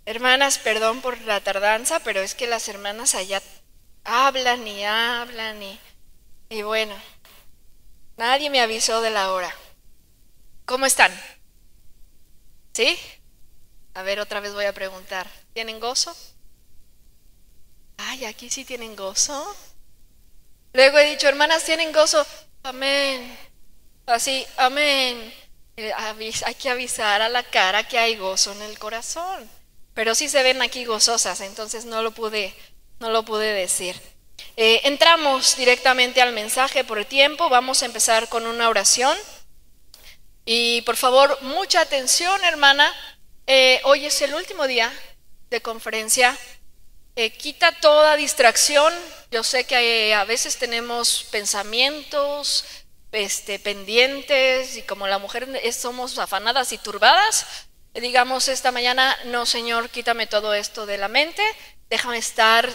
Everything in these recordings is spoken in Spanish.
Hermanas, perdón por la tardanza, pero es que las hermanas allá hablan y bueno, nadie me avisó de la hora. ¿Cómo están? ¿Sí? A ver, otra vez voy a preguntar. ¿Tienen gozo? Ay, aquí sí tienen gozo. Luego he dicho, hermanas, ¿tienen gozo? Amén. Así, amén. Hay que avisar a la cara que hay gozo en el corazón. Pero sí se ven aquí gozosas, entonces no lo pude decir. Entramos directamente al mensaje por el tiempo. Vamos a empezar con una oración. Y por favor, mucha atención, hermana. Hoy es el último día de conferencia. Quita toda distracción. Yo sé que a veces tenemos pensamientos pendientes y como la mujer somos afanadas y turbadas, digamos esta mañana, no Señor, quítame todo esto de la mente, déjame estar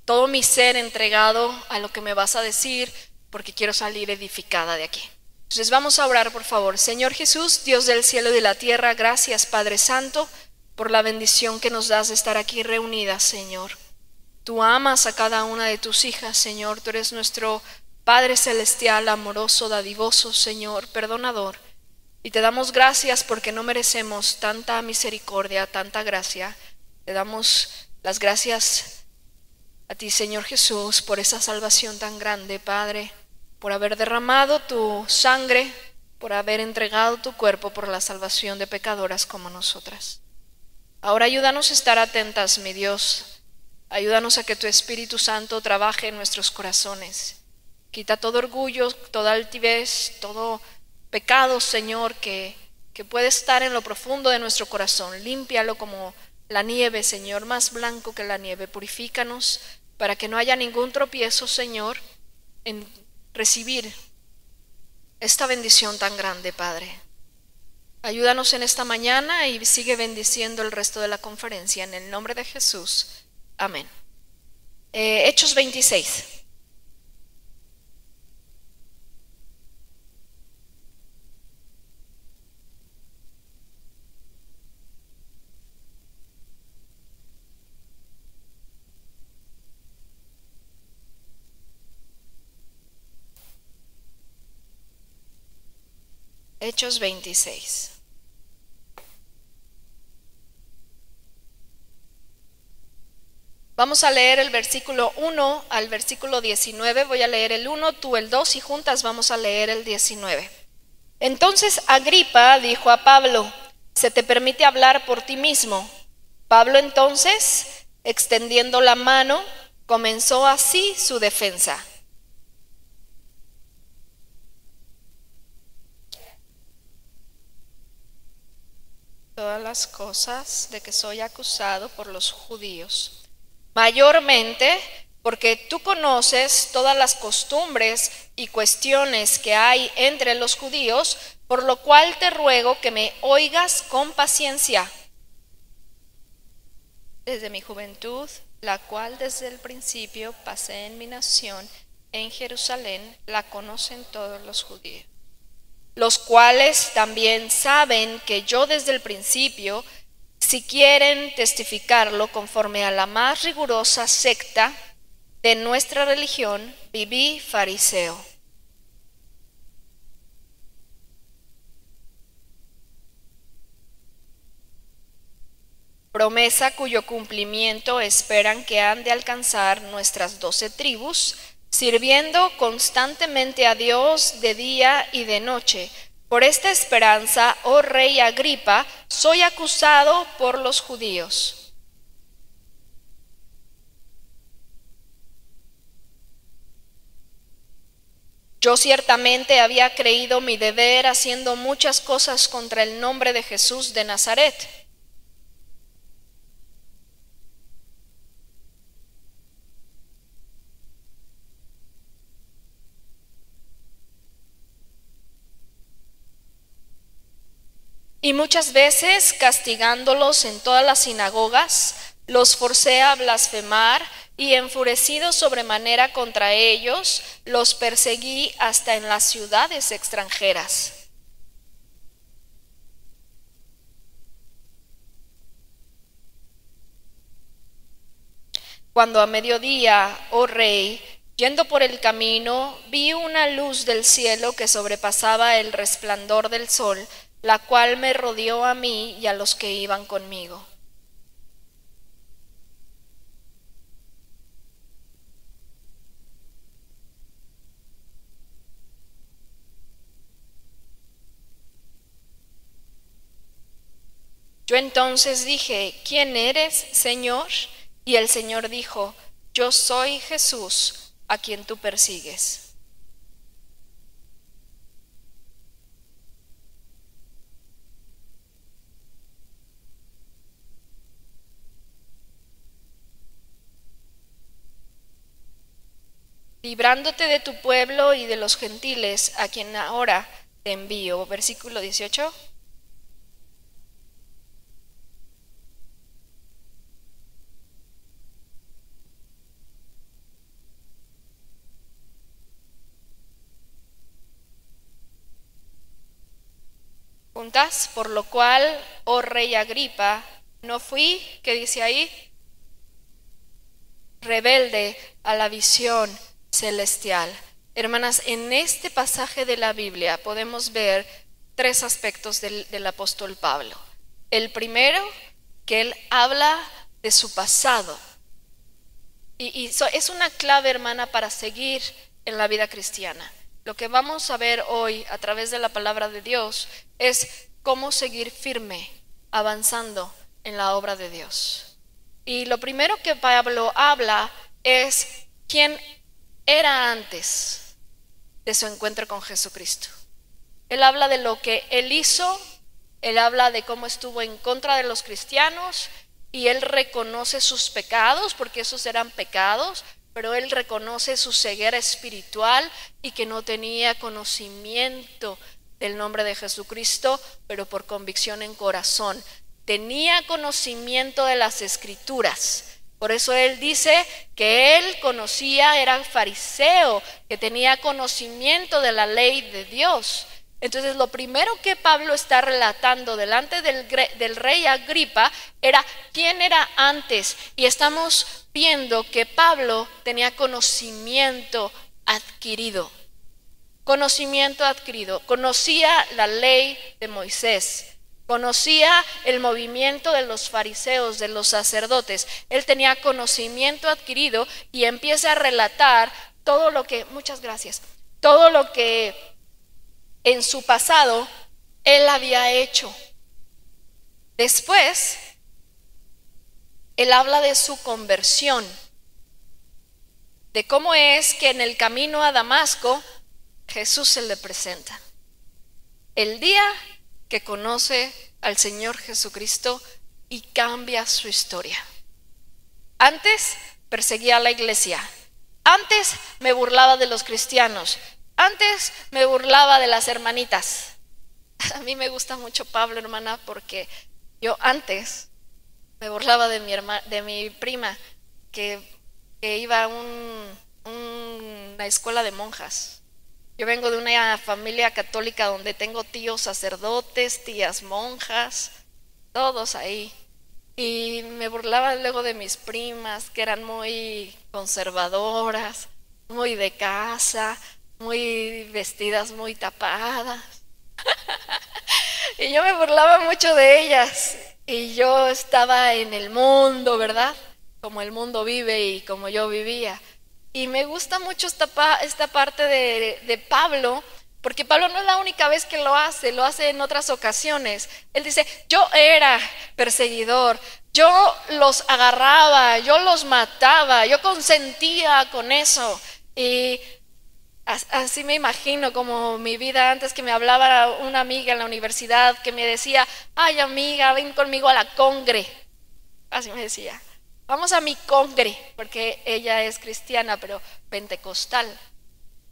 todo mi ser entregado a lo que me vas a decir, porque quiero salir edificada de aquí. Entonces vamos a orar, por favor. Señor Jesús, Dios del cielo y de la tierra, gracias Padre Santo por la bendición que nos das de estar aquí reunidas, Señor. Tú amas a cada una de tus hijas, Señor. Tú eres nuestro Padre celestial, amoroso, dadivoso, Señor, perdonador. Y te damos gracias porque no merecemos tanta misericordia, tanta gracia. Te damos las gracias a ti, Señor Jesús, por esa salvación tan grande, Padre, por haber derramado tu sangre, por haber entregado tu cuerpo por la salvación de pecadoras como nosotras. Ahora ayúdanos a estar atentas, mi Dios. Ayúdanos a que tu Espíritu Santo trabaje en nuestros corazones. Quita todo orgullo, toda altivez, todo pecado, Señor, que puede estar en lo profundo de nuestro corazón. Límpialo como la nieve, Señor, más blanco que la nieve. Purifícanos para que no haya ningún tropiezo, Señor, en recibir esta bendición tan grande, Padre. Ayúdanos en esta mañana y sigue bendiciendo el resto de la conferencia. En el nombre de Jesús. Amén. Hechos 26. Hechos 26. Vamos a leer el versículo 1 al versículo 19. Voy a leer el 1, tú el 2 y juntas vamos a leer el 19. Entonces Agripa dijo a Pablo: se te permite hablar por ti mismo. Pablo entonces, extendiendo la mano, comenzó así su defensa. Todas las cosas de que soy acusado por los judíos, mayormente porque tú conoces todas las costumbres y cuestiones que hay entre los judíos, por lo cual te ruego que me oigas con paciencia. Desde mi juventud, la cual desde el principio pasé en mi nación, en Jerusalén, la conocen todos los judíos, los cuales también saben que yo desde el principio, si quieren testificarlo conforme a la más rigurosa secta de nuestra religión, viví fariseo. Promesa cuyo cumplimiento esperan que han de alcanzar nuestras 12 tribus, sirviendo constantemente a Dios de día y de noche. Por esta esperanza, oh rey Agripa, soy acusado por los judíos. Yo ciertamente había creído mi deber haciendo muchas cosas contra el nombre de Jesús de Nazaret. Y muchas veces, castigándolos en todas las sinagogas, los forcé a blasfemar y enfurecido sobremanera contra ellos, los perseguí hasta en las ciudades extranjeras. Cuando a mediodía, oh rey, yendo por el camino, vi una luz del cielo que sobrepasaba el resplandor del sol, la cual me rodeó a mí y a los que iban conmigo. Yo entonces dije, ¿quién eres, Señor? Y el Señor dijo, yo soy Jesús, a quien tú persigues. Librándote de tu pueblo y de los gentiles, a quien ahora te envío. Versículo 18. Juntas, por lo cual, oh rey Agripa, no fui, ¿qué dice ahí? Rebelde a la visión celestial. Hermanas, en este pasaje de la Biblia podemos ver tres aspectos del apóstol Pablo. El primero, que él habla de su pasado. Y es una clave, hermana, para seguir en la vida cristiana. Lo que vamos a ver hoy a través de la palabra de Dios es cómo seguir firme, avanzando en la obra de Dios. Y lo primero que Pablo habla es quién era antes de su encuentro con Jesucristo. Él habla de lo que él hizo, él habla de cómo estuvo en contra de los cristianos y él reconoce sus pecados, porque esos eran pecados, pero él reconoce su ceguera espiritual y que no tenía conocimiento del nombre de Jesucristo, pero por convicción en corazón. Tenía conocimiento de las Escrituras. Por eso él dice que él conocía, era fariseo, que tenía conocimiento de la ley de Dios. Entonces lo primero que Pablo está relatando delante del rey Agripa era quién era antes. Y estamos viendo que Pablo tenía conocimiento adquirido. Conocimiento adquirido. Conocía la ley de Moisés. Conocía el movimiento de los fariseos, de los sacerdotes. Él tenía conocimiento adquirido y empieza a relatar todo lo que, muchas gracias, todo lo que en su pasado él había hecho. Después, él habla de su conversión, de cómo es que en el camino a Damasco Jesús se le presenta. El día que conoce al Señor Jesucristo y cambia su historia. Antes perseguía a la iglesia, antes me burlaba de los cristianos, antes me burlaba de las hermanitas. A mí me gusta mucho Pablo, hermana, porque yo antes me burlaba de mi prima que iba a una escuela de monjas. Yo vengo de una familia católica donde tengo tíos sacerdotes, tías monjas, todos ahí. Y me burlaba luego de mis primas, que eran muy conservadoras, muy de casa, muy vestidas, muy tapadas. Y yo me burlaba mucho de ellas. Y yo estaba en el mundo, ¿verdad? Como el mundo vive y como yo vivía. Y me gusta mucho esta parte de Pablo, porque Pablo no es la única vez que lo hace en otras ocasiones. Él dice, yo era perseguidor, yo los agarraba, yo los mataba, yo consentía con eso. Y así me imagino como mi vida antes, que me hablaba una amiga en la universidad que me decía, ay amiga, ven conmigo a la congre. Así me decía. Vamos a mi congre, porque ella es cristiana, pero pentecostal.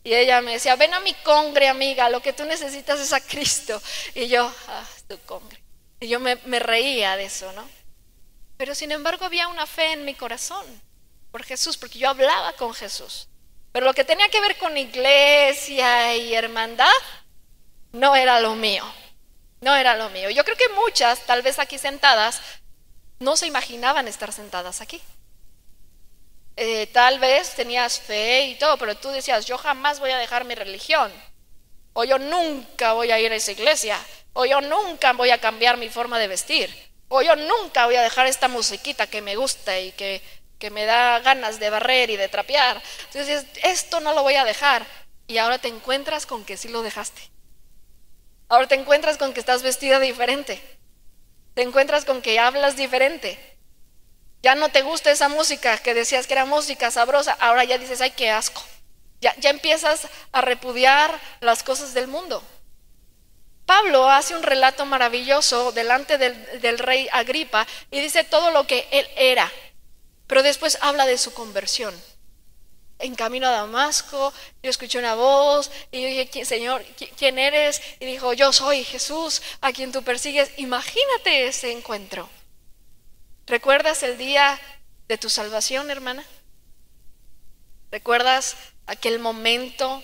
Y ella me decía, ven a mi congre, amiga, lo que tú necesitas es a Cristo. Y yo, tu congre. Y yo me reía de eso, ¿no? Pero sin embargo había una fe en mi corazón por Jesús, porque yo hablaba con Jesús. Pero lo que tenía que ver con iglesia y hermandad, no era lo mío. No era lo mío. Yo creo que muchas, tal vez aquí sentadas, no se imaginaban estar sentadas aquí. Tal vez tenías fe y todo, pero tú decías, yo jamás voy a dejar mi religión, o yo nunca voy a ir a esa iglesia, o yo nunca voy a cambiar mi forma de vestir, o yo nunca voy a dejar esta musiquita que me gusta y que me da ganas de barrer y de trapear. Entonces, esto no lo voy a dejar. Y ahora te encuentras con que sí lo dejaste. Ahora te encuentras con que estás vestida diferente. Te encuentras con que hablas diferente. Ya no te gusta esa música que decías que era música sabrosa. Ahora ya dices, ay, qué asco. Ya empiezas a repudiar las cosas del mundo. Pablo hace un relato maravilloso delante del rey Agripa y dice todo lo que él era. Pero después habla de su conversión. En camino a Damasco, yo escuché una voz y yo dije, Señor, ¿quién eres? Y dijo, yo soy Jesús, a quien tú persigues. Imagínate ese encuentro. ¿Recuerdas el día de tu salvación, hermana? ¿Recuerdas aquel momento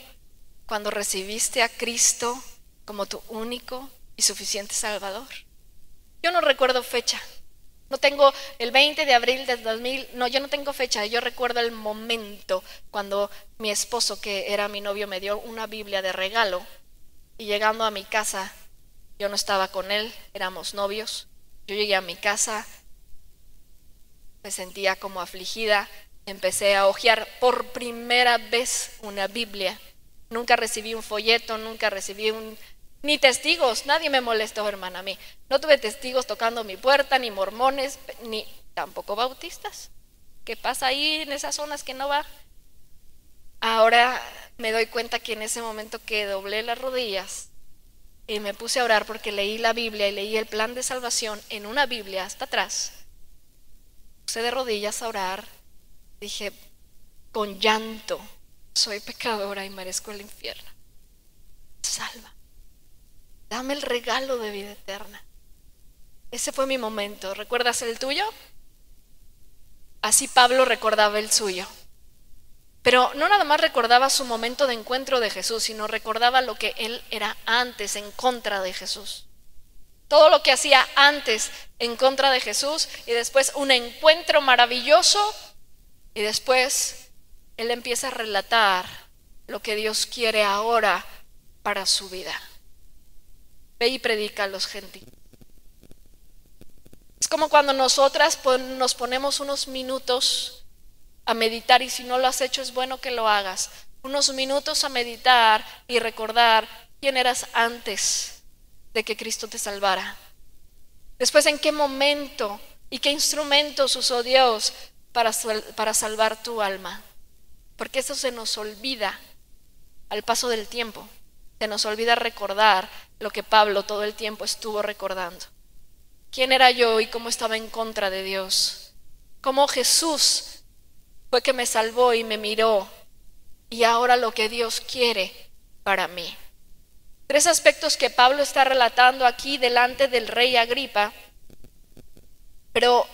cuando recibiste a Cristo como tu único y suficiente Salvador? Yo no recuerdo fecha. No tengo el 20 de abril del 2000, no, yo no tengo fecha. Yo recuerdo el momento cuando mi esposo, que era mi novio, me dio una Biblia de regalo. Y llegando a mi casa, yo no estaba con él, éramos novios. Yo llegué a mi casa, me sentía como afligida. Empecé a hojear por primera vez una Biblia. Nunca recibí un folleto, nunca recibí ni testigos, nadie me molestó, hermana, a mí. No tuve testigos tocando mi puerta, ni mormones, ni tampoco bautistas. ¿Qué pasa ahí en esas zonas que no va? Ahora me doy cuenta que en ese momento que doblé las rodillas y me puse a orar porque leí la Biblia y leí el plan de salvación en una Biblia hasta atrás, puse de rodillas a orar, dije con llanto, soy pecadora y merezco el infierno. Salva. Dame el regalo de vida eterna. Ese fue mi momento. ¿Recuerdas el tuyo? Así Pablo recordaba el suyo. Pero no nada más recordaba su momento de encuentro de Jesús, sino recordaba lo que él era antes en contra de Jesús. Todo lo que hacía antes en contra de Jesús y después un encuentro maravilloso y después él empieza a relatar lo que Dios quiere ahora para su vida. Ve y predica a los gentiles. Es como cuando nosotras nos ponemos unos minutos a meditar, y si no lo has hecho es bueno que lo hagas. Unos minutos a meditar y recordar quién eras antes de que Cristo te salvara. Después, en qué momento y qué instrumentos usó Dios para salvar tu alma. Porque eso se nos olvida al paso del tiempo. Se nos olvida recordar lo que Pablo todo el tiempo estuvo recordando. ¿Quién era yo y cómo estaba en contra de Dios? Cómo Jesús fue que me salvó y me miró, y ahora lo que Dios quiere para mí. 3 aspectos que Pablo está relatando aquí delante del rey Agripa. Pero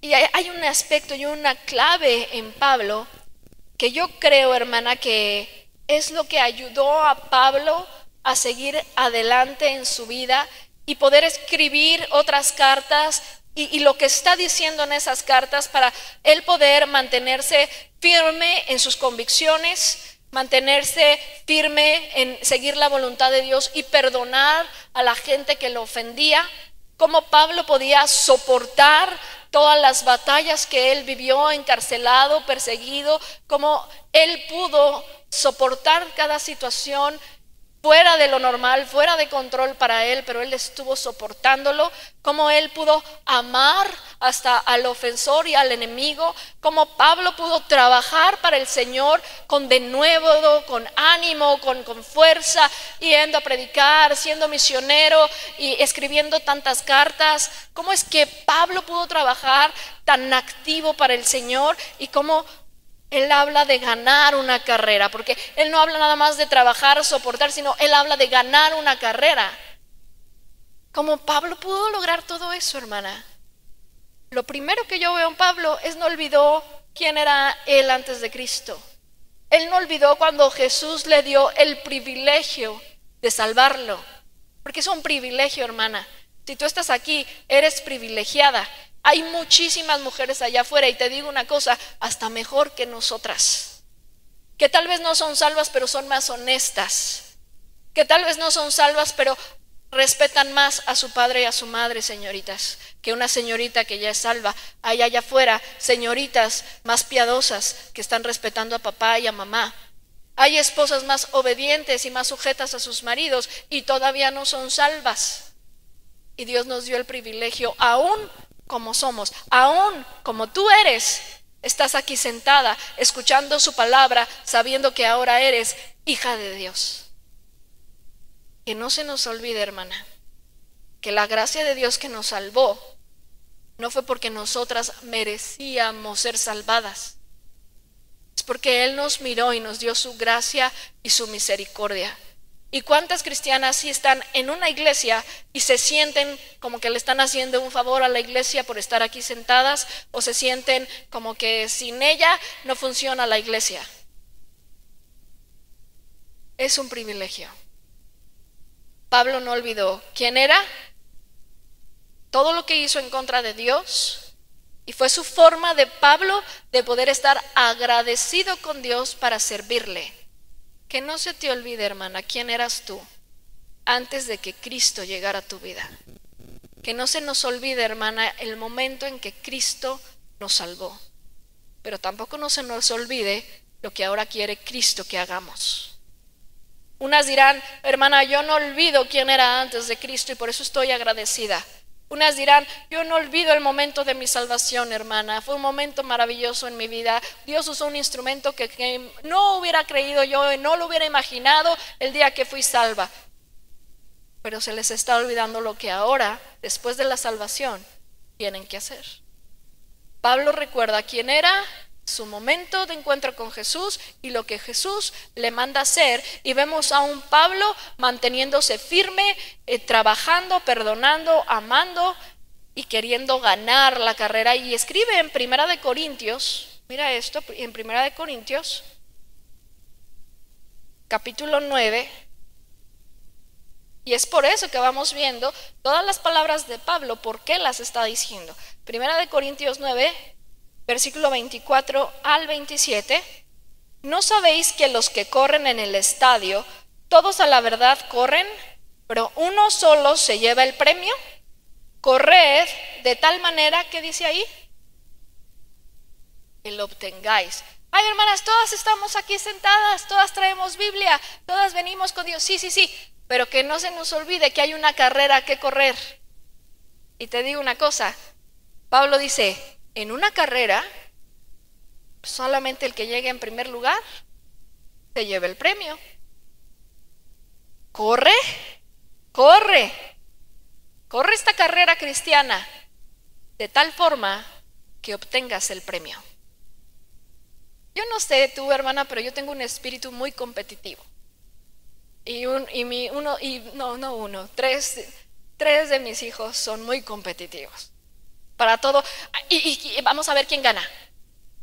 y hay un aspecto y una clave en Pablo que yo creo, hermana, que es lo que ayudó a Pablo a seguir adelante en su vida y poder escribir otras cartas y lo que está diciendo en esas cartas para él poder mantenerse firme en sus convicciones, mantenerse firme en seguir la voluntad de Dios y perdonar a la gente que lo ofendía. Cómo Pablo podía soportar todas las batallas que él vivió, encarcelado, perseguido, cómo él pudo soportar cada situación fuera de lo normal, fuera de control para él, pero él estuvo soportándolo, cómo él pudo amar hasta al ofensor y al enemigo, cómo Pablo pudo trabajar para el Señor con denuedo, con ánimo, con fuerza, yendo a predicar, siendo misionero y escribiendo tantas cartas. Cómo es que Pablo pudo trabajar tan activo para el Señor y cómo él habla de ganar una carrera, porque él no habla nada más de trabajar, soportar, sino él habla de ganar una carrera. ¿Cómo Pablo pudo lograr todo eso, hermana? Lo primero que yo veo en Pablo es no olvidó quién era él antes de Cristo. Él no olvidó cuando Jesús le dio el privilegio de salvarlo, porque es un privilegio, hermana. Si tú estás aquí, eres privilegiada. Hay muchísimas mujeres allá afuera y te digo una cosa, hasta mejor que nosotras, que tal vez no son salvas pero son más honestas, que tal vez no son salvas pero respetan más a su padre y a su madre, señoritas, que una señorita que ya es salva. Hay allá afuera señoritas más piadosas que están respetando a papá y a mamá. Hay esposas más obedientes y más sujetas a sus maridos y todavía no son salvas. Y Dios nos dio el privilegio, aún como somos, aún como tú eres, estás aquí sentada, escuchando su palabra, sabiendo que ahora eres hija de Dios. Que no se nos olvide, hermana, que la gracia de Dios que nos salvó no fue porque nosotras merecíamos ser salvadas. Es porque Él nos miró y nos dio su gracia y su misericordia. ¿Y cuántas cristianas sí están en una iglesia y se sienten como que le están haciendo un favor a la iglesia por estar aquí sentadas, o se sienten como que sin ella no funciona la iglesia? Es un privilegio. Pablo no olvidó quién era, todo lo que hizo en contra de Dios, y fue su forma de Pablo de poder estar agradecido con Dios para servirle. Que no se te olvide, hermana, quién eras tú antes de que Cristo llegara a tu vida. Que no se nos olvide, hermana, el momento en que Cristo nos salvó. Pero tampoco no se nos olvide lo que ahora quiere Cristo que hagamos. Unas dirán, hermana, yo no olvido quién era antes de Cristo y por eso estoy agradecida. Unas dirán, yo no olvido el momento de mi salvación, hermana. Fue un momento maravilloso en mi vida. Dios usó un instrumento que no hubiera creído yo y no lo hubiera imaginado el día que fui salva. Pero se les está olvidando lo que ahora, después de la salvación, tienen que hacer. Pablo recuerda quién era, su momento de encuentro con Jesús y lo que Jesús le manda hacer, y vemos a un Pablo manteniéndose firme, trabajando, perdonando, amando y queriendo ganar la carrera. Y escribe en Primera de Corintios, mira esto, en Primera de Corintios capítulo 9, y es por eso que vamos viendo todas las palabras de Pablo, por qué las está diciendo. Primera de Corintios 9, versículo 24 al 27. ¿No sabéis que los que corren en el estadio, todos a la verdad corren, pero uno solo se lleva el premio? Corred de tal manera, ¿qué dice ahí? Que lo obtengáis. Ay, hermanas, todas estamos aquí sentadas, todas traemos Biblia, todas venimos con Dios. Sí, pero que no se nos olvide que hay una carrera que correr. Y te digo una cosa, Pablo dice, en una carrera, solamente el que llegue en primer lugar se lleva el premio. Corre esta carrera cristiana de tal forma que obtengas el premio. Yo no sé tú, hermana, pero yo tengo un espíritu muy competitivo. Tres de mis hijos son muy competitivos. Para todo, y vamos a ver quién gana.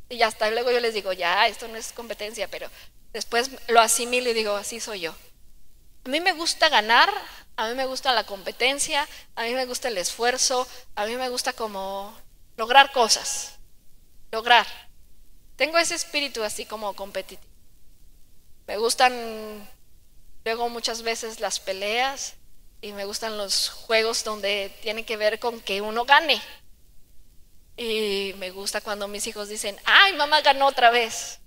Y ya está, luego yo les digo, ya, esto no es competencia, pero después lo asimilo y digo, así soy yo. A mí me gusta ganar, a mí me gusta la competencia, a mí me gusta el esfuerzo, a mí me gusta como lograr cosas, Tengo ese espíritu así como competitivo. Me gustan luego muchas veces las peleas y me gustan los juegos donde tiene que ver con que uno gane. Y me gusta cuando mis hijos dicen, ay, mamá ganó otra vez.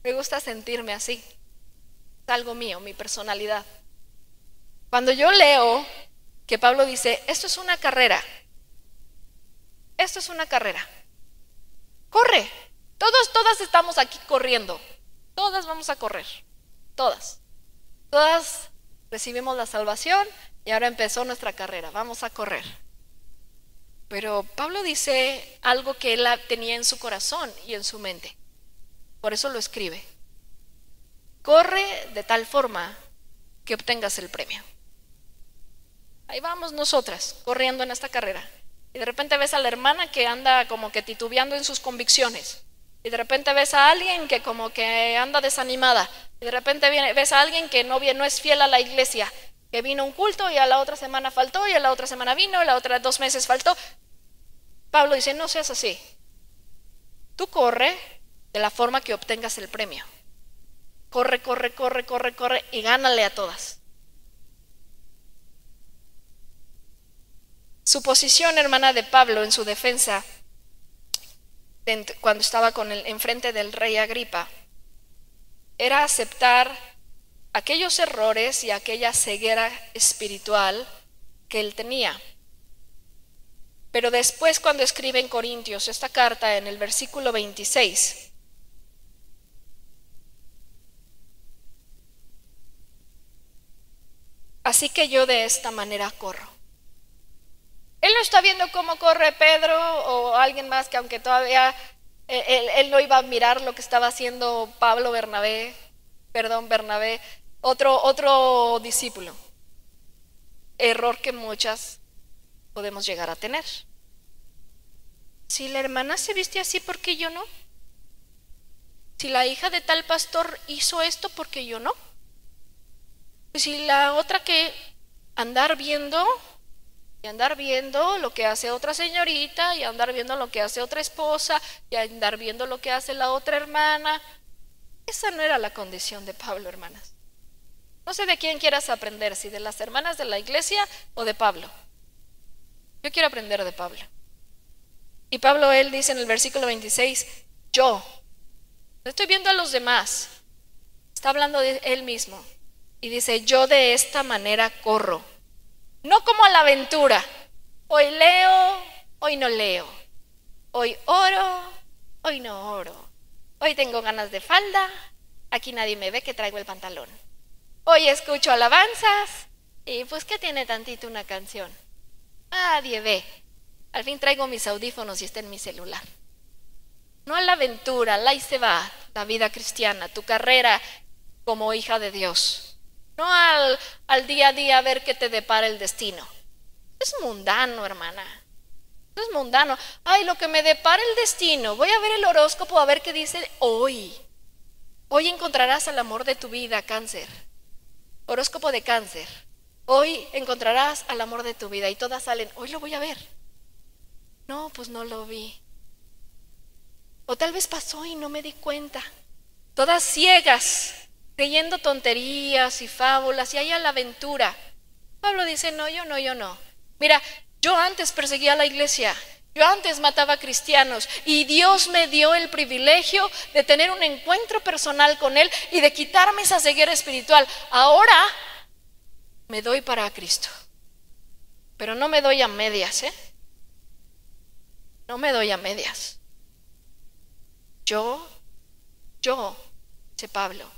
Me gusta sentirme así. Es algo mío, mi personalidad. Cuando yo leo que Pablo dice, esto es una carrera. Corre. Todas estamos aquí corriendo. Todas vamos a correr. Todas recibimos la salvación y ahora empezó nuestra carrera. Vamos a correr. Pero Pablo dice algo que él tenía en su corazón y en su mente. Por eso lo escribe. Corre de tal forma que obtengas el premio. Ahí vamos nosotras, corriendo en esta carrera. Y de repente ves a la hermana que anda como que titubeando en sus convicciones. Y de repente ves a alguien que como que anda desanimada. Y de repente ves a alguien que no es fiel a la iglesia, que vino a un culto y a la otra semana faltó, y a la otra semana vino, y a la otra 2 meses faltó. Pablo dice, no seas así. Tú corre de la forma que obtengas el premio. Corre, corre, corre, corre, corre y gánale a todas. Su posición, hermana, de Pablo en su defensa, cuando estaba enfrente del rey Agripa, era aceptar aquellos errores y aquella ceguera espiritual que él tenía. Pero después, cuando escribe en Corintios esta carta, en el versículo 26, así que yo de esta manera corro. Él no está viendo cómo corre Pedro o alguien más, que aunque todavía él no iba a mirar lo que estaba haciendo Bernabé, otro discípulo. Error que muchas podemos llegar a tener. Si la hermana se viste así, ¿por qué yo no? Si la hija de tal pastor hizo esto, ¿por qué yo no? Si la otra que andar viendo lo que hace otra señorita, y andar viendo lo que hace otra esposa, y andar viendo lo que hace la otra hermana. Esa no era la condición de Pablo, hermanas. No sé de quién quieras aprender, si de las hermanas de la iglesia o de Pablo. Yo quiero aprender de Pablo. Y Pablo, él dice en el versículo 26, yo. No estoy viendo a los demás. Está hablando de él mismo. Y dice, yo de esta manera corro. No como a la aventura. Hoy leo, hoy no leo. Hoy oro, hoy no oro. Hoy tengo ganas de falda. Aquí nadie me ve que traigo el pantalón. Hoy escucho alabanzas. Y pues, ¿qué tiene tantito una canción? Nadie ve. Al fin traigo mis audífonos y está en mi celular. No a la aventura, ahí se va la vida cristiana, tu carrera como hija de Dios. No al día a día a ver qué te depara el destino. Es mundano, hermana. Es mundano. Ay, lo que me depara el destino. Voy a ver el horóscopo a ver qué dice hoy. Hoy encontrarás al amor de tu vida, Cáncer. Horóscopo de Cáncer. Hoy encontrarás al amor de tu vida. Y todas salen, hoy lo voy a ver. No, pues no lo vi. O tal vez pasó y no me di cuenta. Todas ciegas, creyendo tonterías y fábulas, y ahí a la aventura. Pablo dice, no, yo no. Mira, yo antes perseguía a la iglesia, yo antes mataba a cristianos, y Dios me dio el privilegio de tener un encuentro personal con Él y de quitarme esa ceguera espiritual. Ahora me doy para Cristo, pero no me doy a medias, No me doy a medias. Yo, dice Pablo,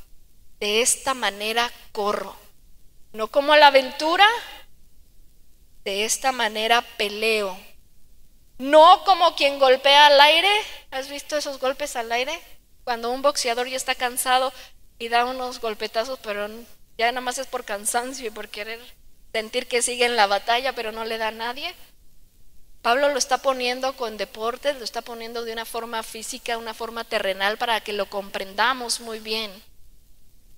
de esta manera corro. No como a la aventura, de esta manera peleo. No como quien golpea al aire. ¿Has visto esos golpes al aire? Cuando un boxeador ya está cansado y da unos golpetazos, pero ya nada más es por cansancio y por querer sentir que sigue en la batalla, pero no le da a nadie. Pablo lo está poniendo con deportes, lo está poniendo de una forma física, una forma terrenal, para que lo comprendamos muy bien.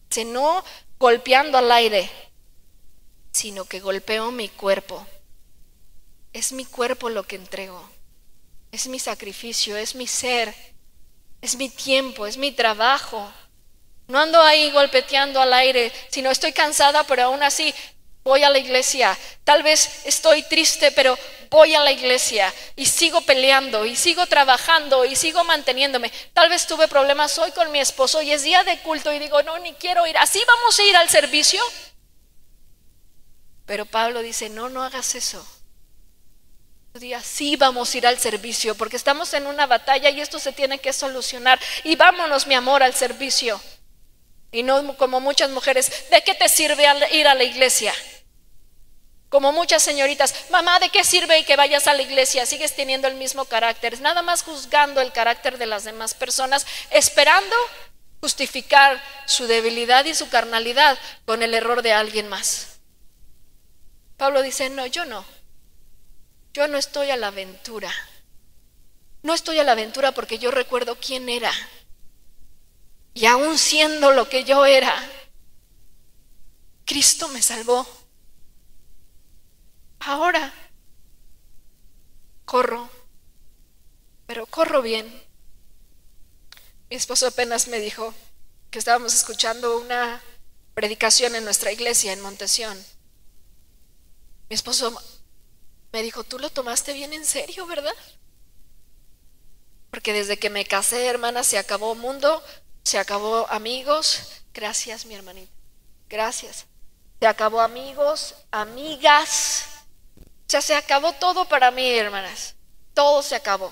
Dice, no golpeando al aire, sino que golpeo mi cuerpo. Es mi cuerpo lo que entrego. Es mi sacrificio, es mi ser, es mi tiempo, es mi trabajo. No ando ahí golpeteando al aire, sino estoy cansada, pero aún así voy a la iglesia. Tal vez estoy triste, pero voy a la iglesia y sigo peleando y sigo trabajando y sigo manteniéndome. Tal vez tuve problemas hoy con mi esposo y es día de culto y digo, no, ni quiero ir. ¿Así vamos a ir al servicio? Pero Pablo dice, no hagas eso. Sí vamos a ir al servicio porque estamos en una batalla y esto se tiene que solucionar. Y vámonos, mi amor, al servicio. Y no como muchas mujeres, ¿de qué te sirve ir a la iglesia? Como muchas señoritas, mamá, ¿de qué sirve que vayas a la iglesia? Sigues teniendo el mismo carácter, nada más juzgando el carácter de las demás personas, esperando justificar su debilidad y su carnalidad con el error de alguien más. Pablo dice, no, yo no estoy a la aventura. No estoy a la aventura porque yo recuerdo quién era. Y aún siendo lo que yo era, Cristo me salvó. Ahora corro pero corro bien. Mi esposo apenas me dijo que estábamos escuchando una predicación en nuestra iglesia en Montesión. Mi esposo me dijo, tú lo tomaste bien en serio, ¿verdad? Porque desde que me casé, hermana, se acabó mundo, se acabó amigos. Gracias, mi hermanita. Gracias. Se acabó amigos, amigas. O sea, se acabó todo para mí, hermanas. Todo se acabó.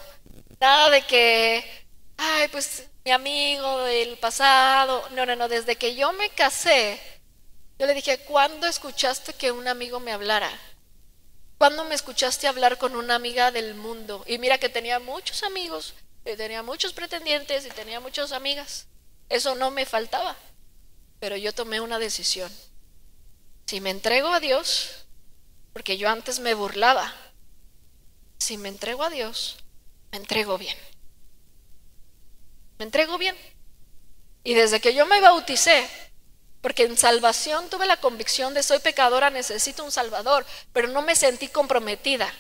Nada de que, ay, pues mi amigo del pasado. No, no, no. Desde que yo me casé, yo le dije, ¿cuándo escuchaste que un amigo me hablara? ¿Cuándo me escuchaste hablar con una amiga del mundo? Y mira que tenía muchos amigos, tenía muchos pretendientes y tenía muchas amigas. Eso no me faltaba. Pero yo tomé una decisión. Si me entrego a Dios, porque yo antes me burlaba, si me entrego a Dios, me entrego bien. Me entrego bien. Y desde que yo me bauticé, porque en salvación tuve la convicción de soy pecadora, necesito un Salvador, pero no me sentí comprometida.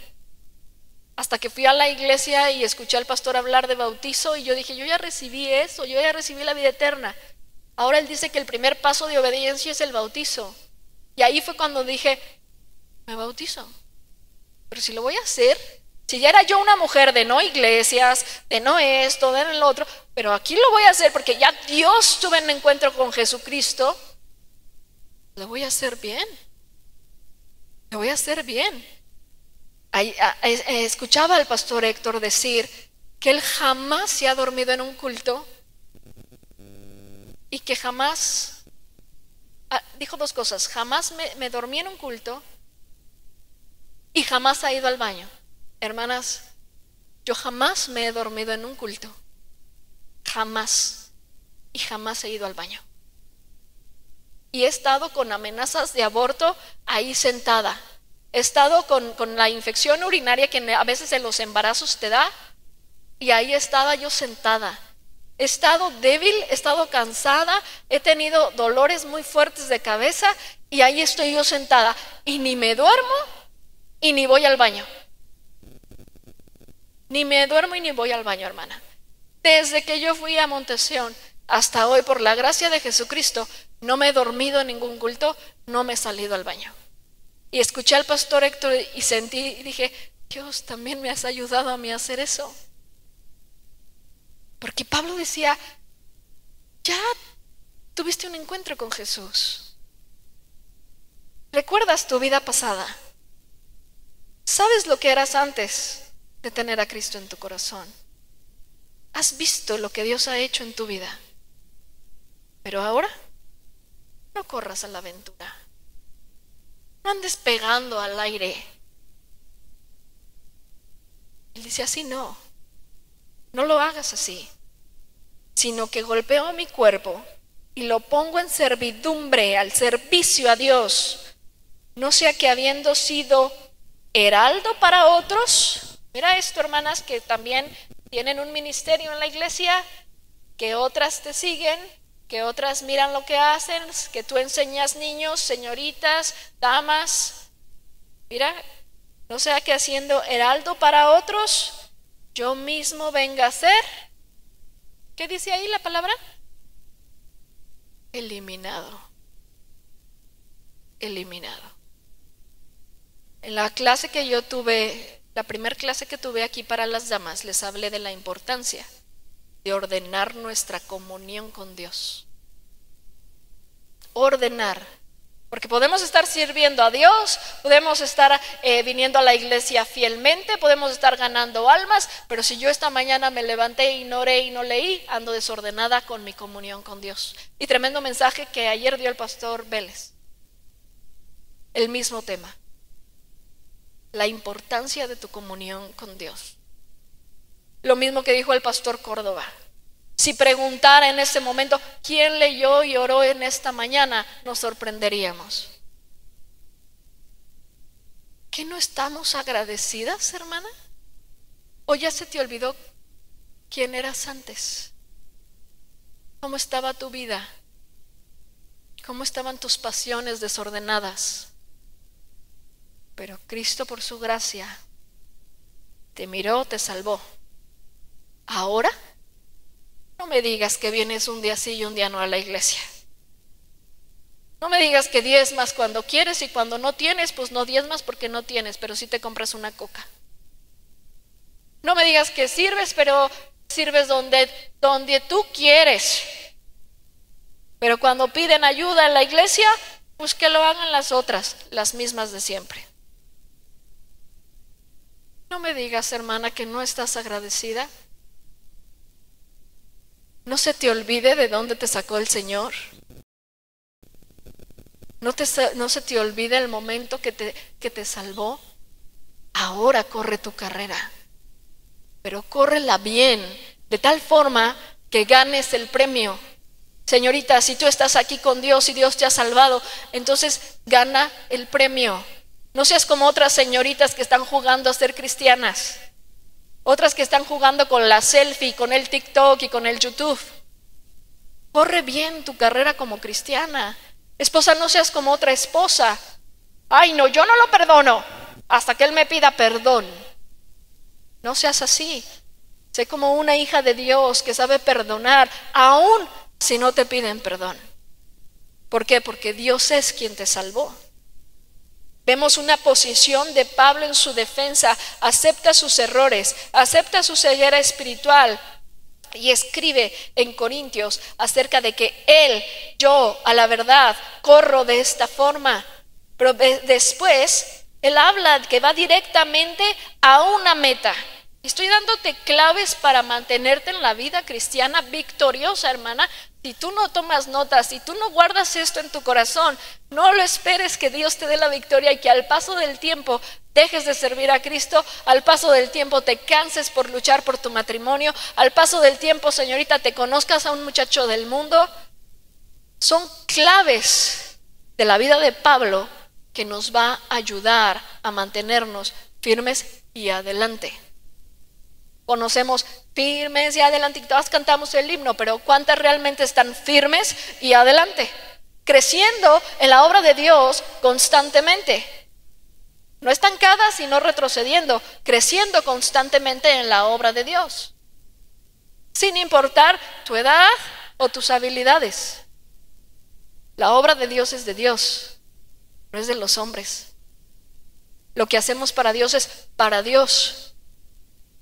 Hasta que fui a la iglesia y escuché al pastor hablar de bautizo y yo dije, yo ya recibí eso, yo ya recibí la vida eterna. Ahora él dice que el primer paso de obediencia es el bautizo. Y ahí fue cuando dije, me bautizo. Pero si lo voy a hacer, si ya era yo una mujer de no iglesias, de no esto, de no lo otro, pero aquí lo voy a hacer porque ya Dios tuve un encuentro con Jesucristo, lo voy a hacer bien. Lo voy a hacer bien. Escuchaba al pastor Héctor decir que él jamás se ha dormido en un culto y que jamás, dijo dos cosas, jamás me dormí en un culto y jamás ha ido al baño. Hermanas, yo jamás me he dormido en un culto, jamás, y jamás he ido al baño. Y he estado con amenazas de aborto ahí sentada. He estado con la infección urinaria que a veces en los embarazos te da, y ahí estaba yo sentada. He estado débil, he estado cansada, he tenido dolores muy fuertes de cabeza, y ahí estoy yo sentada. Y ni me duermo, y ni voy al baño. Ni me duermo y ni voy al baño, hermana. Desde que yo fui a Montesión hasta hoy, por la gracia de Jesucristo, no me he dormido en ningún culto, no me he salido al baño. Y escuché al pastor Héctor y sentí y dije, Dios, también me has ayudado a mí a hacer eso. Porque Pablo decía, ya tuviste un encuentro con Jesús. ¿Recuerdas tu vida pasada? ¿Sabes lo que eras antes de tener a Cristo en tu corazón? ¿Has visto lo que Dios ha hecho en tu vida? Pero ahora, no corras a la aventura. No andes pegando al aire. Él dice, así no lo hagas así, sino que golpeo mi cuerpo y lo pongo en servidumbre, al servicio a Dios. No sea que habiendo sido heraldo para otros, mira esto, hermanas, que también tienen un ministerio en la iglesia, que otras te siguen, que otras miran lo que hacen, que tú enseñas niños, señoritas, damas. Mira, no sea que haciendo heraldo para otros, yo mismo venga a ser, ¿qué dice ahí la palabra? Eliminado. Eliminado. En la clase que yo tuve, la primera clase que tuve aquí para las damas, les hablé de la importancia de ordenar nuestra comunión con Dios. Ordenar, porque podemos estar sirviendo a Dios, podemos estar viniendo a la iglesia fielmente, podemos estar ganando almas, pero si yo esta mañana me levanté y no oré y no leí, ando desordenada con mi comunión con Dios. Y tremendo mensaje que ayer dio el pastor Vélez, el mismo tema, la importancia de tu comunión con Dios. Lo mismo que dijo el pastor Córdoba. Si preguntara en ese momento quién leyó y oró en esta mañana, nos sorprenderíamos. ¿Que no estamos agradecidas, hermana? ¿O ya se te olvidó quién eras antes? ¿Cómo estaba tu vida? ¿Cómo estaban tus pasiones desordenadas? Pero Cristo, por su gracia, te miró, te salvó ahora no me digas que vienes un día sí y un día no a la iglesia. No me digas que diezmas cuando quieres y cuando no tienes, pues no diezmas porque no tienes, pero sí te compras una coca. No me digas que sirves, pero sirves donde tú quieres. Pero cuando piden ayuda en la iglesia, pues que lo hagan las otras, las mismas de siempre. No me digas, hermana, que no estás agradecida. No se te olvide de dónde te sacó el Señor. No se te olvide el momento que te salvó. Ahora corre tu carrera, pero córrela bien, de tal forma que ganes el premio. Señorita, si tú estás aquí con Dios y Dios te ha salvado, entonces gana el premio. No seas como otras señoritas que están jugando a ser cristianas, otras que están jugando con la selfie, con el TikTok y con el YouTube. Corre bien tu carrera como cristiana. Esposa, no seas como otra esposa. Ay, no, yo no lo perdono hasta que él me pida perdón. No seas así. Sé como una hija de Dios que sabe perdonar, aún si no te piden perdón. ¿Por qué? Porque Dios es quien te salvó. Vemos una posición de Pablo en su defensa. Acepta sus errores, acepta su ceguera espiritual y escribe en Corintios acerca de que yo a la verdad corro de esta forma. Pero después él habla que va directamente a una meta. Estoy dándote claves para mantenerte en la vida cristiana victoriosa, hermana. Si tú no tomas notas, si tú no guardas esto en tu corazón, no lo esperes que Dios te dé la victoria y que al paso del tiempo dejes de servir a Cristo, al paso del tiempo te canses por luchar por tu matrimonio, al paso del tiempo, señorita, te conozcas a un muchacho del mundo. Son claves de la vida de Pablo que nos va a ayudar a mantenernos firmes y adelante. Conocemos firmes y adelante, todas cantamos el himno, pero ¿cuántas realmente están firmes y adelante? Creciendo en la obra de Dios constantemente. No estancadas, sino retrocediendo, creciendo constantemente en la obra de Dios. Sin importar tu edad o tus habilidades. La obra de Dios es de Dios, no es de los hombres. Lo que hacemos para Dios es para Dios.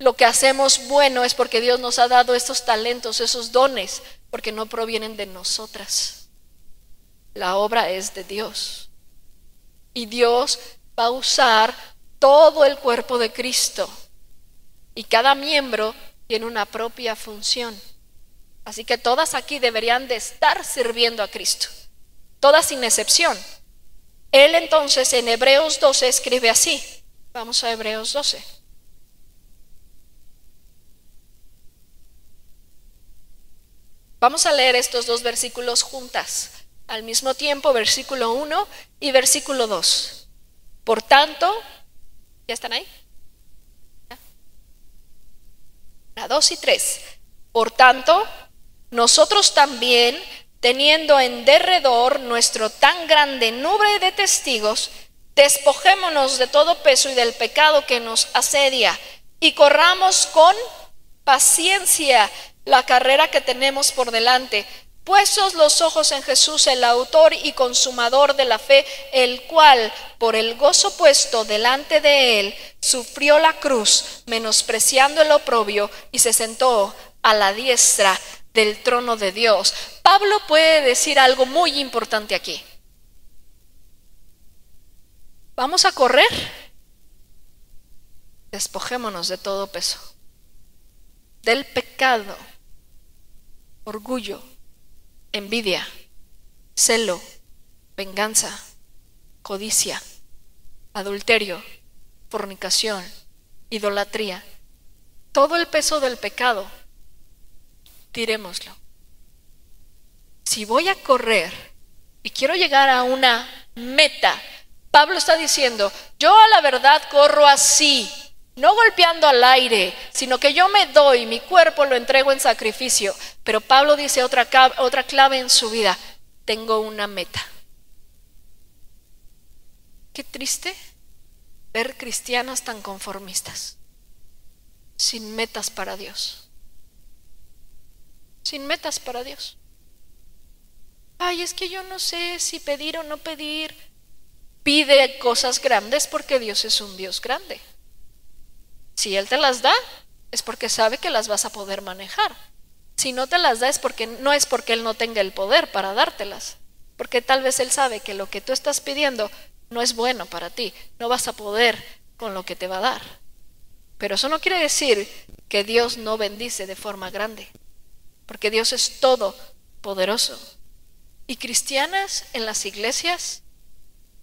Lo que hacemos bueno es porque Dios nos ha dado estos talentos, esos dones, porque no provienen de nosotras. La obra es de Dios. Y Dios va a usar todo el cuerpo de Cristo. Y cada miembro tiene una propia función. Así que todas aquí deberían de estar sirviendo a Cristo. Todas sin excepción. Él entonces en Hebreos 12 escribe así. Vamos a Hebreos 12. Vamos a leer estos dos versículos juntas, al mismo tiempo, versículo 1 y versículo 2. Por tanto, ¿ya están ahí? ¿Ya? 2 y 3. Por tanto, nosotros también, teniendo en derredor nuestro tan grande nube de testigos, despojémonos de todo peso y del pecado que nos asedia, y corramos con paciencia la carrera que tenemos por delante, puestos los ojos en Jesús, el autor y consumador de la fe, el cual, por el gozo puesto delante de él, sufrió la cruz, menospreciando el oprobio, y se sentó a la diestra del trono de Dios. Pablo puede decir algo muy importante aquí. ¿Vamos a correr? Despojémonos de todo peso, del pecado, orgullo, envidia, celo, venganza, codicia, adulterio, fornicación, idolatría. Todo el peso del pecado, tirémoslo. Si voy a correr y quiero llegar a una meta, Pablo está diciendo, yo a la verdad corro así, no golpeando al aire, sino que yo me doy, mi cuerpo lo entrego en sacrificio. Pero Pablo dice otra clave en su vida, tengo una meta. Qué triste ver cristianas tan conformistas, sin metas para Dios. sin metas para Dios. Ay, es que yo no sé si pedir o no pedir. Pide cosas grandes porque Dios es un Dios grande. Si Él te las da, es porque sabe que las vas a poder manejar. Si no te las da, no es porque Él no tenga el poder para dártelas. Porque tal vez Él sabe que lo que tú estás pidiendo no es bueno para ti. No vas a poder con lo que te va a dar. Pero eso no quiere decir que Dios no bendice de forma grande. Porque Dios es todopoderoso. Y cristianas en las iglesias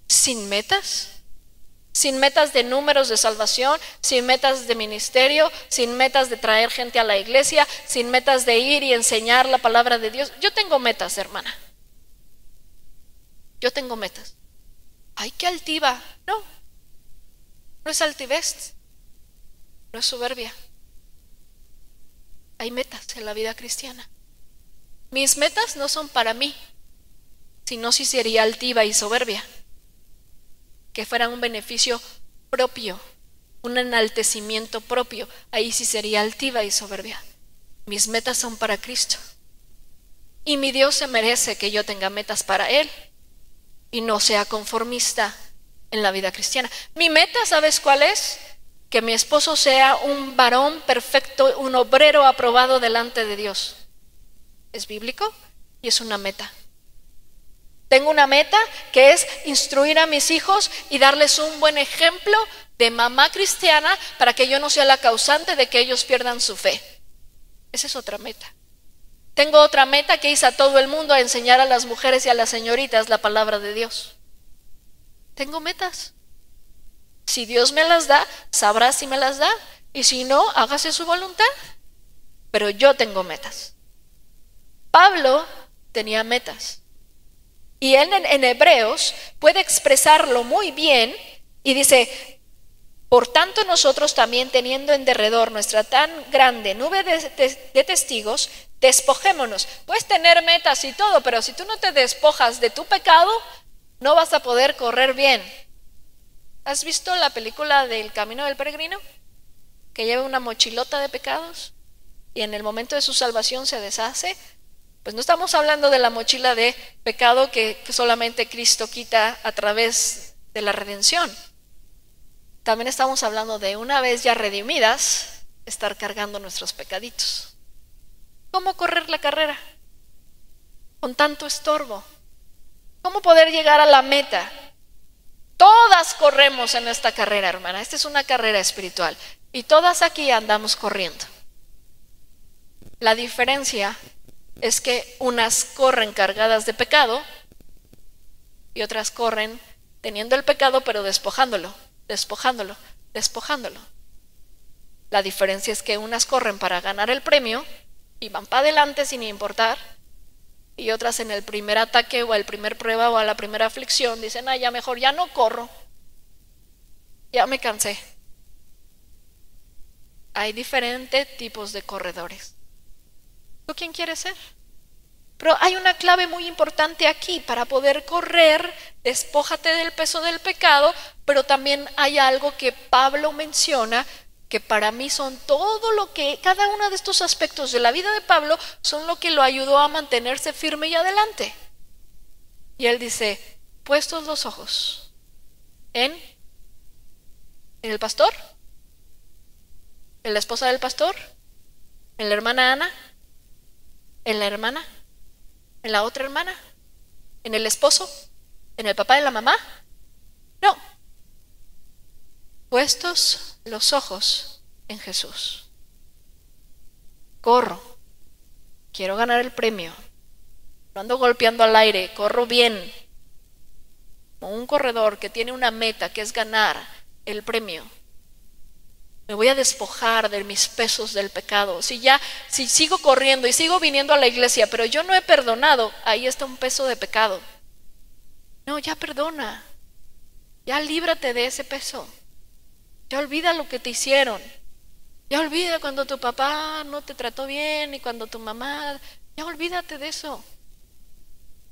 sin metas de números de salvación, sin metas de ministerio, sin metas de traer gente a la iglesia, sin metas de ir y enseñar la palabra de Dios. Yo tengo metas, hermana. Yo tengo metas. Ay, qué altiva. No, no es altivez, no es soberbia. Hay metas en la vida cristiana. Mis metas no son para mí, sino si sería altiva y soberbia. Que fuera un beneficio propio, un enaltecimiento propio, ahí sí sería altiva y soberbia. Mis metas son para Cristo. Y mi Dios se merece que yo tenga metas para Él y no sea conformista en la vida cristiana. Mi meta, ¿sabes cuál es? Que mi esposo sea un varón perfecto, un obrero aprobado delante de Dios. Es bíblico y es una meta. Tengo una meta que es instruir a mis hijos y darles un buen ejemplo de mamá cristiana para que yo no sea la causante de que ellos pierdan su fe. Esa es otra meta. Tengo otra meta que es a todo el mundo a enseñar a las mujeres y a las señoritas la palabra de Dios. Tengo metas. Si Dios me las da, sabrá si me las da. Y si no, hágase su voluntad. Pero yo tengo metas. Pablo tenía metas. Y él en Hebreos puede expresarlo muy bien y dice: por tanto nosotros también, teniendo en derredor nuestra tan grande nube de testigos, despojémonos. Puedes tener metas y todo, pero si tú no te despojas de tu pecado, no vas a poder correr bien. ¿Has visto la película del Camino del Peregrino? Que lleva una mochilota de pecados y en el momento de su salvación se deshace. Pues no estamos hablando de la mochila de pecado que solamente Cristo quita a través de la redención. También estamos hablando de, una vez ya redimidas, estar cargando nuestros pecaditos. ¿Cómo correr la carrera con tanto estorbo? ¿Cómo poder llegar a la meta? Todas corremos en esta carrera, hermana. Esta es una carrera espiritual y todas aquí andamos corriendo. La diferencia es que unas corren cargadas de pecado y otras corren teniendo el pecado pero despojándolo. La diferencia es que unas corren para ganar el premio y van para adelante sin importar, y otras en el primer ataque o el primer prueba o a la primera aflicción dicen: ya mejor ya no corro, ya me cansé. Hay diferentes tipos de corredores. ¿Tú quién quieres ser? Pero hay una clave muy importante aquí para poder correr. Despójate del peso del pecado, pero también hay algo que Pablo menciona, que para mí son todo lo que, cada uno de estos aspectos de la vida de Pablo son lo que lo ayudó a mantenerse firme y adelante. Y él dice: puestos los ojos en el pastor, en la esposa del pastor, en la hermana Ana, en la hermana, en la otra hermana, en el esposo, en el papá de la mamá. No. Puestos los ojos en Jesús. Corro. Quiero ganar el premio. No ando golpeando al aire, corro bien. Como un corredor que tiene una meta, que es ganar el premio. Me voy a despojar de mis pesos del pecado. Si sigo corriendo y sigo viniendo a la iglesia, pero yo no he perdonado, ahí está un peso de pecado. No, ya perdona. Ya líbrate de ese peso. Ya olvida lo que te hicieron. Ya olvida cuando tu papá no te trató bien y cuando tu mamá. Ya olvídate de eso.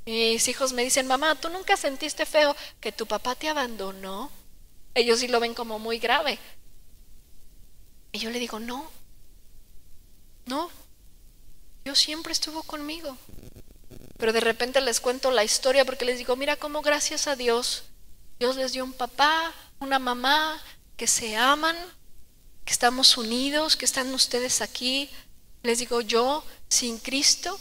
Mis hijos me dicen: mamá, ¿tú nunca sentiste feo que tu papá te abandonó? Ellos sí lo ven como muy grave. Y yo le digo: no, Dios siempre estuvo conmigo. Pero de repente les cuento la historia porque les digo, mira cómo gracias a Dios, Dios les dio un papá, una mamá, que se aman, que estamos unidos, que están ustedes aquí. Les digo, yo sin Cristo,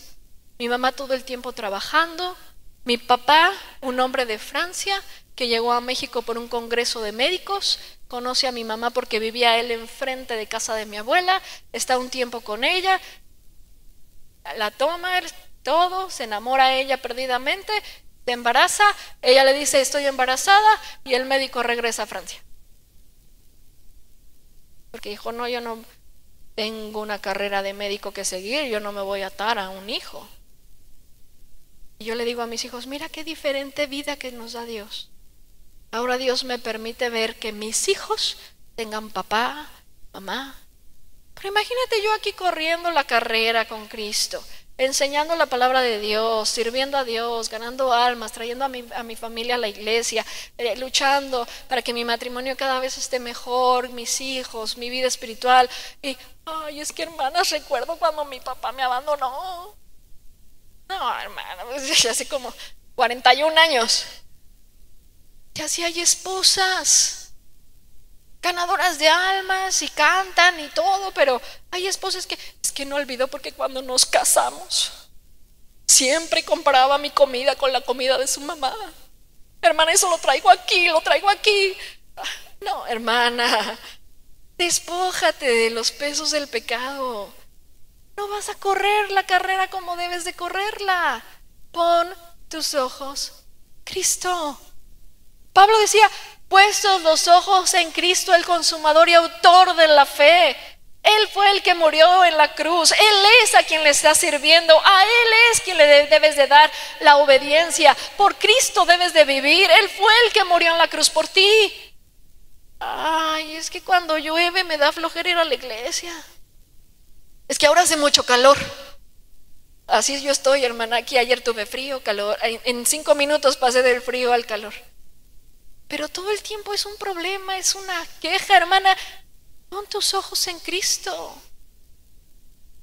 mi mamá todo el tiempo trabajando, mi papá, un hombre de Francia, que llegó a México por un congreso de médicos, conoce a mi mamá porque vivía él enfrente de casa de mi abuela, está un tiempo con ella, la toma todo, se enamora ella perdidamente, se embaraza, ella le dice estoy embarazada y el médico regresa a Francia. Porque dijo, no, yo no tengo una carrera de médico que seguir, yo no me voy a atar a un hijo. Y yo le digo a mis hijos, mira qué diferente vida que nos da Dios. Ahora Dios me permite ver que mis hijos tengan papá, mamá. Pero imagínate yo aquí corriendo la carrera con Cristo, enseñando la palabra de Dios, sirviendo a Dios, ganando almas, trayendo a mi familia a la iglesia, luchando para que mi matrimonio cada vez esté mejor, mis hijos, mi vida espiritual. Y, ay, es que hermanas, recuerdo cuando mi papá me abandonó. No, hermana, pues, hace como 41 años. Y así hay esposas ganadoras de almas y cantan y todo, pero hay esposas que es que no olvidó porque cuando nos casamos siempre comparaba mi comida con la comida de su mamá. Hermana, eso lo traigo aquí, lo traigo aquí. No, hermana, despójate de los pesos del pecado. No vas a correr la carrera como debes de correrla. Pon tus ojos en Cristo. Pablo decía, puestos los ojos en Cristo, el consumador y autor de la fe. Él fue el que murió en la cruz. Él es a quien le está sirviendo. A Él es quien le debes de dar la obediencia. Por Cristo debes de vivir. Él fue el que murió en la cruz por ti. Ay, es que cuando llueve me da flojera ir a la iglesia. Es que ahora hace mucho calor. Así yo estoy, hermana. Aquí ayer tuve frío, calor. En 5 minutos pasé del frío al calor. Pero todo el tiempo es un problema, es una queja, hermana. Pon tus ojos en Cristo.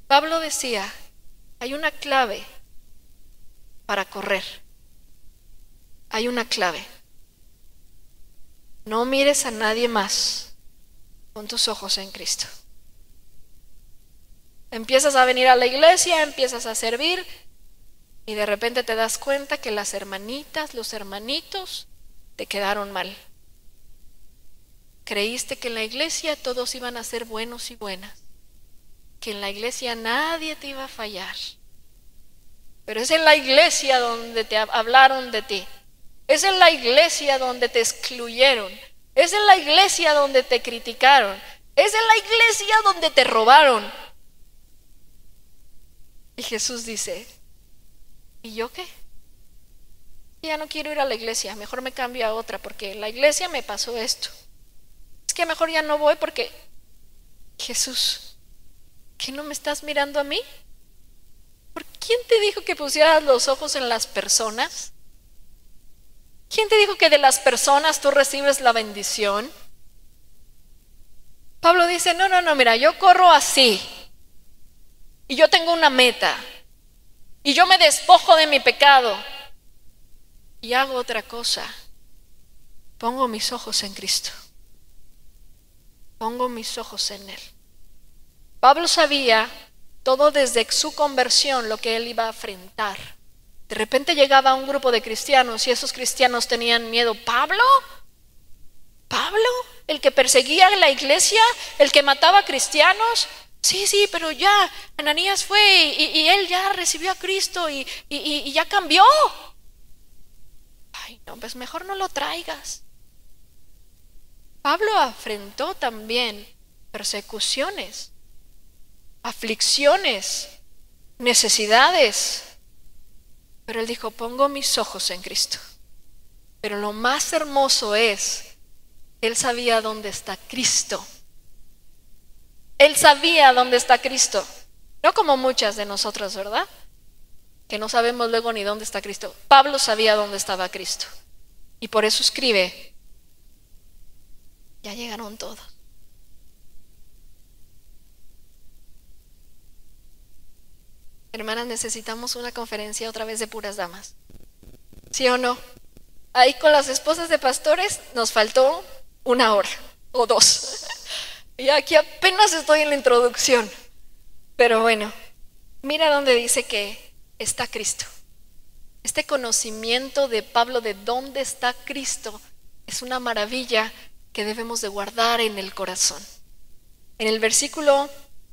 Pablo decía, hay una clave para correr. Hay una clave. No mires a nadie más. Pon tus ojos en Cristo. Empiezas a venir a la iglesia, empiezas a servir y de repente te das cuenta que las hermanitas, los hermanitos te quedaron mal. Creíste que en la iglesia todos iban a ser buenos y buenas, que en la iglesia nadie te iba a fallar. Pero es en la iglesia donde te hablaron de ti. Es en la iglesia donde te excluyeron. Es en la iglesia donde te criticaron. Es en la iglesia donde te robaron. Y Jesús dice, ¿y yo qué? Ya no quiero ir a la iglesia, mejor me cambio a otra porque en la iglesia me pasó esto. Es que mejor ya no voy porque Jesús, ¿qué no me estás mirando a mí? ¿Por quién te dijo que pusieras los ojos en las personas? ¿Quién te dijo que de las personas tú recibes la bendición? Pablo dice, no, mira, yo corro así y yo tengo una meta y yo me despojo de mi pecado y hago otra cosa. Pongo mis ojos en Cristo. Pongo mis ojos en Él. Pablo sabía todo desde su conversión lo que él iba a enfrentar. De repente llegaba un grupo de cristianos y esos cristianos tenían miedo. ¿Pablo? ¿Pablo? ¿El que perseguía a la iglesia? ¿El que mataba a cristianos? Sí, pero ya Ananías fue y él ya recibió a Cristo y ya cambió. Ay, no, pues mejor no lo traigas. Pablo afrontó también persecuciones, aflicciones, necesidades. Pero él dijo, pongo mis ojos en Cristo. Pero lo más hermoso es, él sabía dónde está Cristo. Él sabía dónde está Cristo. No como muchas de nosotras, ¿verdad? Que no sabemos luego ni dónde está Cristo. Pablo sabía dónde estaba Cristo. Y por eso escribe, ya llegaron todos. Hermanas, necesitamos una conferencia otra vez de puras damas. ¿Sí o no? Ahí con las esposas de pastores nos faltó 1 hora o 2. Y aquí apenas estoy en la introducción. Pero bueno, mira donde dice que está Cristo. Este conocimiento de Pablo de dónde está Cristo es una maravilla que debemos de guardar en el corazón. En el versículo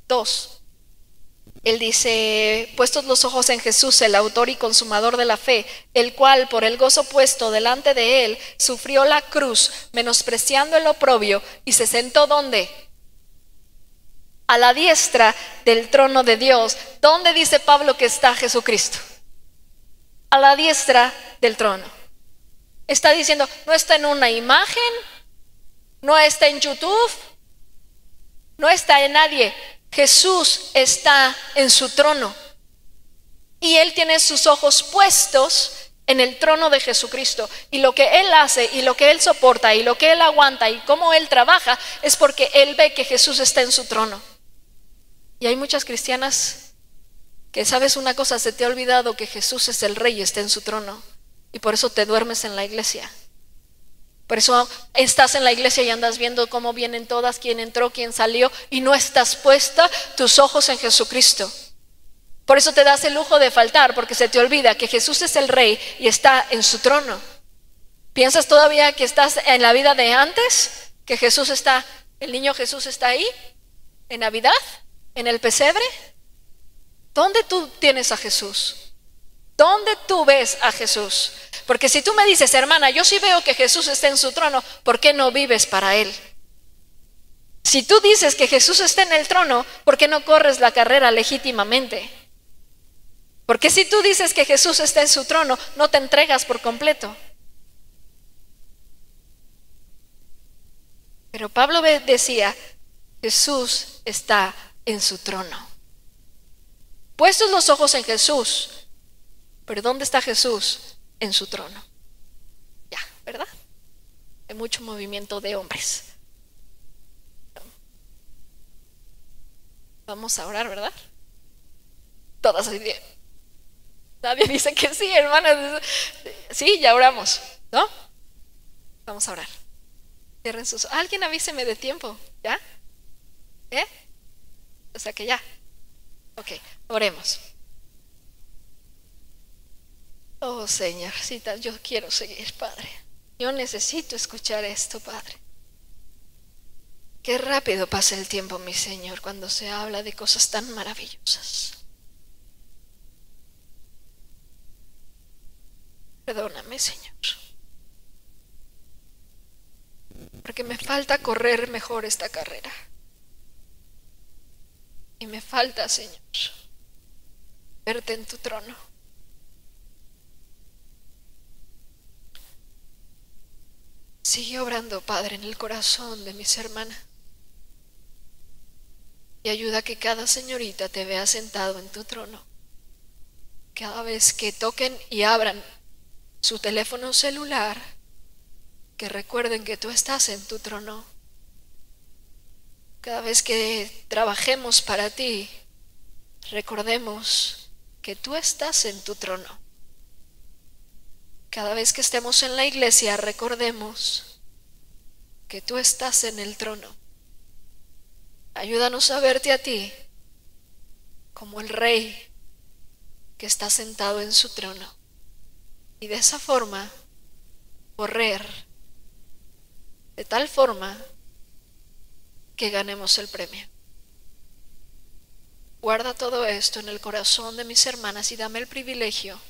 2, él dice: puestos los ojos en Jesús, el autor y consumador de la fe, el cual por el gozo puesto delante de él sufrió la cruz, menospreciando el oprobio, y se sentó ¿dónde? A la diestra del trono de Dios. ¿Dónde dice Pablo que está Jesucristo? A la diestra del trono. Está diciendo, no está en una imagen, no está en YouTube, no está en nadie. Jesús está en su trono y él tiene sus ojos puestos en el trono de Jesucristo, y lo que él hace y lo que él soporta y lo que él aguanta y cómo él trabaja es porque él ve que Jesús está en su trono. Y hay muchas cristianas que, sabes una cosa, se te ha olvidado que Jesús es el rey y está en su trono, y por eso te duermes en la iglesia. Por eso estás en la iglesia y andas viendo cómo vienen todas, quién entró, quién salió, y no estás puesta tus ojos en Jesucristo. Por eso te das el lujo de faltar, porque se te olvida que Jesús es el rey y está en su trono. ¿Piensas todavía que estás en la vida de antes? Que Jesús está, el niño Jesús está ahí, en Navidad, en el pesebre. ¿Dónde tú tienes a Jesús? ¿Dónde tú ves a Jesús? Porque si tú me dices, hermana, yo sí veo que Jesús está en su trono, ¿por qué no vives para él? Si tú dices que Jesús está en el trono, ¿por qué no corres la carrera legítimamente? Porque si tú dices que Jesús está en su trono, no te entregas por completo. Pero Pablo decía, Jesús está en su trono. Puestos los ojos en Jesús, pero ¿dónde está Jesús? En su trono. Ya, ¿verdad? Hay mucho movimiento de hombres. Vamos a orar, ¿verdad? Todas así bien. Nadie dice que sí, hermanas. Sí, ya oramos, ¿no? Vamos a orar. Cierren sus ojos. Alguien avíseme de tiempo, ¿ya? O sea que ya. Ok, oremos. Oh Señor, yo quiero seguir, Padre. Yo necesito escuchar esto, Padre. Qué rápido pasa el tiempo, mi Señor, cuando se habla de cosas tan maravillosas. Perdóname, Señor, porque me falta correr mejor esta carrera. Y me falta, Señor, verte en tu trono. Sigue obrando, Padre, en el corazón de mis hermanas. Y ayuda a que cada señorita te vea sentado en tu trono. Cada vez que toquen y abran su teléfono celular, que recuerden que tú estás en tu trono. Cada vez que trabajemos para ti, recordemos que tú estás en tu trono. Cada vez que estemos en la iglesia, recordemos que tú estás en el trono. Ayúdanos a verte a ti como el Rey que está sentado en su trono. Y de esa forma, correr de tal forma que ganemos el premio. Guarda todo esto en el corazón de mis hermanas y dame el privilegio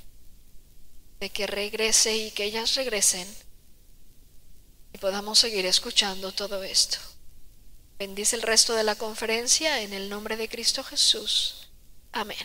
de que regrese y que ellas regresen y podamos seguir escuchando todo esto. Bendice el resto de la conferencia en el nombre de Cristo Jesús. Amén.